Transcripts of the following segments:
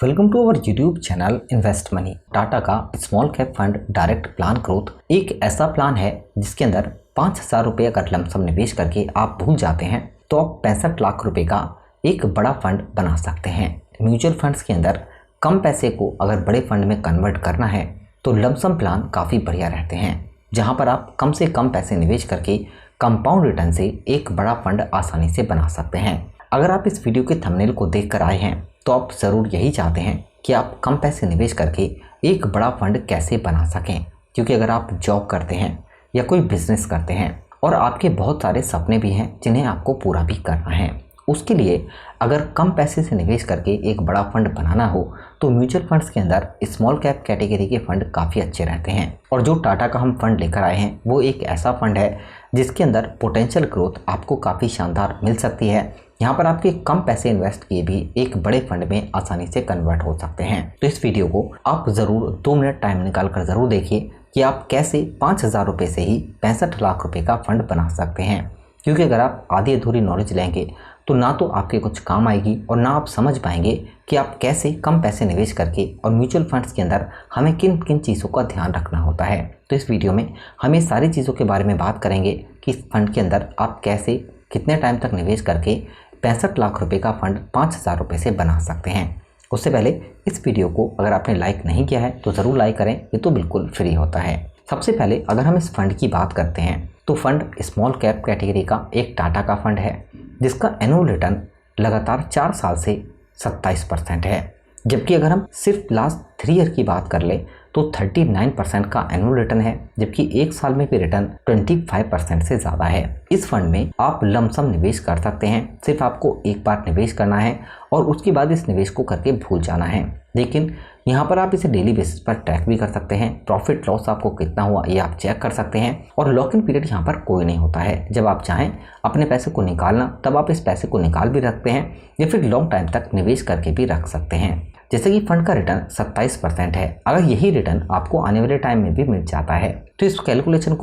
Welcome to our YouTube channel invest money. Tata का small cap fund direct plan growth एक ऐसा plan है जिसके अंदर 5,000 रुपये अगर लमसम निवेश करके आप भूल जाते हैं तो आप 65 लाख रुपए का एक बड़ा फंड बना सकते हैं। म्यूचुअल फंड्स के अंदर कम पैसे को अगर बड़े फंड में कन्वर्ट करना है तो लमसम प्लान काफ़ी बढ़िया रहते हैं, जहाँ पर आप कम से कम पैसे निवेश करके कंपाउंड रिटर्न से एक बड़ा फंड आसानी से बना सकते हैं। अगर आप इस वीडियो के थंबनेल को देख कर आए हैं तो आप ज़रूर यही चाहते हैं कि आप कम पैसे निवेश करके एक बड़ा फंड कैसे बना सकें, क्योंकि अगर आप जॉब करते हैं या कोई बिजनेस करते हैं और आपके बहुत सारे सपने भी हैं जिन्हें आपको पूरा भी करना है, उसके लिए अगर कम पैसे से निवेश करके एक बड़ा फंड बनाना हो तो म्यूचुअल फंड्स के अंदर स्मॉल कैप कैटेगरी के फंड काफ़ी अच्छे रहते हैं। और जो टाटा का हम फंड लेकर आए हैं वो एक ऐसा फंड है जिसके अंदर पोटेंशियल ग्रोथ आपको काफ़ी शानदार मिल सकती है। यहाँ पर आपके कम पैसे इन्वेस्ट किए भी एक बड़े फंड में आसानी से कन्वर्ट हो सकते हैं। तो इस वीडियो को आप ज़रूर 2 मिनट टाइम निकाल कर ज़रूर देखिए कि आप कैसे 5,000 रुपये से ही 65 लाख रुपए का फंड बना सकते हैं, क्योंकि अगर आप आधी अधूरी नॉलेज लेंगे तो ना तो आपके कुछ काम आएगी और ना आप समझ पाएंगे कि आप कैसे कम पैसे निवेश करके और म्यूचुअल फंड्स के अंदर हमें किन किन चीज़ों का ध्यान रखना होता है। तो इस वीडियो में हम ये सारी चीज़ों के बारे में बात करेंगे कि इस फंड के अंदर आप कैसे कितने टाइम तक निवेश करके 65 लाख रुपए का फंड 5,000 रुपये से बना सकते हैं। उससे पहले इस वीडियो को अगर आपने लाइक नहीं किया है तो ज़रूर लाइक करें, ये तो बिल्कुल फ्री होता है। सबसे पहले अगर हम इस फंड की बात करते हैं तो फंड स्मॉल कैप कैटेगरी का एक टाटा का फंड है जिसका एनुअल रिटर्न लगातार 4 साल से 27% है, जबकि अगर हम सिर्फ लास्ट 3 ईयर की बात कर ले तो 39% का एनुअल रिटर्न है, जबकि एक साल में भी रिटर्न 25% से ज़्यादा है। इस फंड में आप लमसम निवेश कर सकते हैं, सिर्फ आपको एक बार निवेश करना है और उसके बाद इस निवेश को करके भूल जाना है। लेकिन यहाँ पर आप इसे डेली बेसिस पर ट्रैक भी कर सकते हैं, प्रॉफिट लॉस आपको कितना हुआ ये आप चेक कर सकते हैं और लॉक इन पीरियड यहाँ पर कोई नहीं होता है। जब आप चाहें अपने पैसे को निकालना तब आप इस पैसे को निकाल भी रखते हैं या फिर लॉन्ग टाइम तक निवेश करके भी रख सकते हैं। जैसे कि फंड का रिटर्न 27% है, अगर यही रिटर्न आपको आने वाले टाइम में भी मिल जाता है तो इस कैलकुलेशन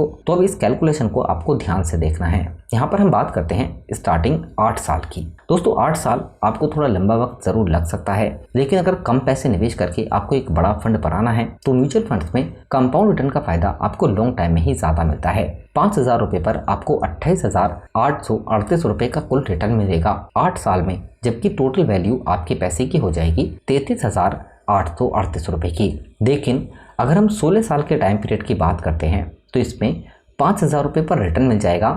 को आपको ध्यान से देखना है। यहाँ पर हम बात करते हैं स्टार्टिंग 8 साल की। दोस्तों 8 साल आपको थोड़ा लंबा वक्त ज़रूर लग सकता है, लेकिन अगर कम पैसे निवेश करके आपको एक बड़ा फंड बनाना है तो म्यूचुअल फंड्स में कंपाउंड रिटर्न का फायदा आपको लॉन्ग टाइम में ही ज़्यादा मिलता है। 5,000 रुपये पर आपको 28,838 रुपये का कुल रिटर्न मिलेगा 8 साल में, जबकि टोटल वैल्यू आपके पैसे की हो जाएगी 33,838 रुपये की। लेकिन अगर हम 16 साल के टाइम पीरियड की बात करते हैं तो इसमें 5,000 रुपये पर रिटर्न मिल जाएगा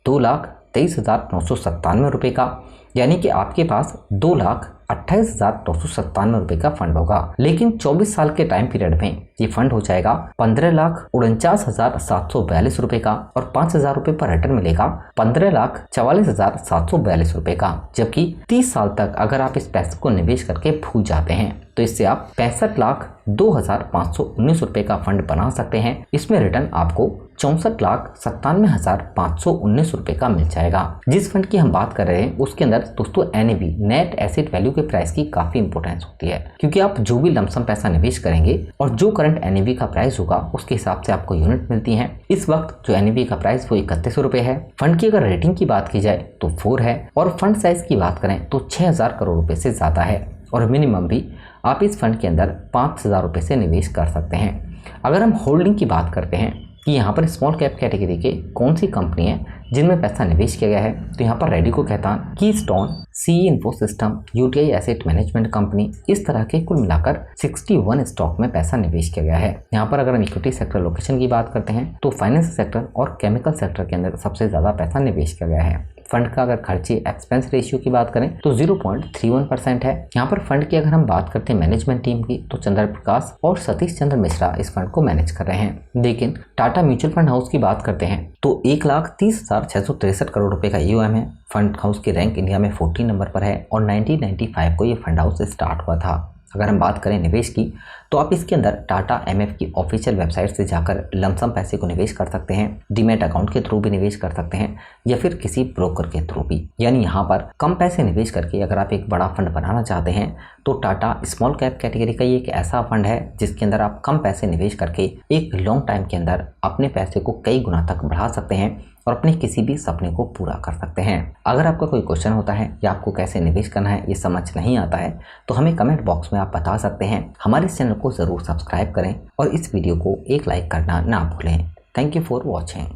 2,23,997 रुपये का, यानी कि आपके पास 2,28,997 रुपये का फंड होगा। लेकिन 24 साल के टाइम पीरियड में ये फंड हो जाएगा 15,49,742 रुपये का और 5,000 रुपये पर रिटर्न मिलेगा 15,44,742 रुपये का। जबकि 30 साल तक अगर आप इस पैसे को निवेश करके भूल जाते हैं तो इससे आप 65,02,519 रुपये का फंड बना सकते हैं। इसमें रिटर्न आपको 64,97,519 रुपये का मिल जाएगा। जिस फंड की हम बात कर रहे हैं उसके अंदर दोस्तों NAV नेट एसेट वैल्यू के प्राइस की काफी इंपॉर्टेंस होती है, क्योंकि आप जो भी लमसम पैसा निवेश करेंगे और जो करंट NAV का प्राइस होगा उसके हिसाब से आपको यूनिट मिलती है। इस वक्त जो NAV का प्राइस वो 3100 रुपये है। फंड की अगर रेटिंग की बात की जाए तो 4 है और फंड साइज की बात करें तो 6,000 करोड़ रुपए से ज्यादा है और मिनिमम भी आप इस फंड के अंदर 5,000 रुपये से निवेश कर सकते हैं। अगर हम होल्डिंग की बात करते हैं कि यहाँ पर स्मॉल कैप कैटेगरी के कौन सी कंपनी है जिनमें पैसा निवेश किया गया है, तो यहाँ पर Radico Khaitan, keystone, CE info system, UTI asset management company, इस तरह के कुल मिलाकर 61 स्टॉक में पैसा निवेश किया गया है। यहाँ पर अगर हम इक्विटी सेक्टर लोकेशन की बात करते हैं तो फाइनेंस सेक्टर और केमिकल सेक्टर के अंदर सबसे ज़्यादा पैसा निवेश किया गया है। फंड का अगर खर्चे एक्सपेंस रेशियो की बात करें तो 0.31% है। यहाँ पर फंड की अगर हम बात करते हैं मैनेजमेंट टीम की तो चंद्र प्रकाश और सतीश चंद्र मिश्रा इस फंड को मैनेज कर रहे हैं। लेकिन टाटा म्यूचुअल फंड हाउस की बात करते हैं तो 1,30,663 करोड़ रुपए का AUM है। फंड हाउस की रैंक इंडिया में 14 नंबर पर है और 1995 को ये फंड हाउस स्टार्ट हुआ था। अगर हम बात करें निवेश की तो आप इसके अंदर टाटा MF की ऑफिशियल वेबसाइट से जाकर लमसम पैसे को निवेश कर सकते हैं, डीमैट अकाउंट के थ्रू भी निवेश कर सकते हैं या फिर किसी ब्रोकर के थ्रू भी। यानी यहाँ पर कम पैसे निवेश करके अगर आप एक बड़ा फंड बनाना चाहते हैं तो टाटा स्मॉल कैप कैटेगरी का ये एक ऐसा फंड है जिसके अंदर आप कम पैसे निवेश करके एक लॉन्ग टाइम के अंदर अपने पैसे को कई गुना तक बढ़ा सकते हैं और अपने किसी भी सपने को पूरा कर सकते हैं। अगर आपका कोई क्वेश्चन होता है या आपको कैसे निवेश करना है ये समझ नहीं आता है तो हमें कमेंट बॉक्स में आप बता सकते हैं। हमारे इस चैनल को ज़रूर सब्सक्राइब करें और इस वीडियो को एक लाइक करना ना भूलें। Thank you for watching.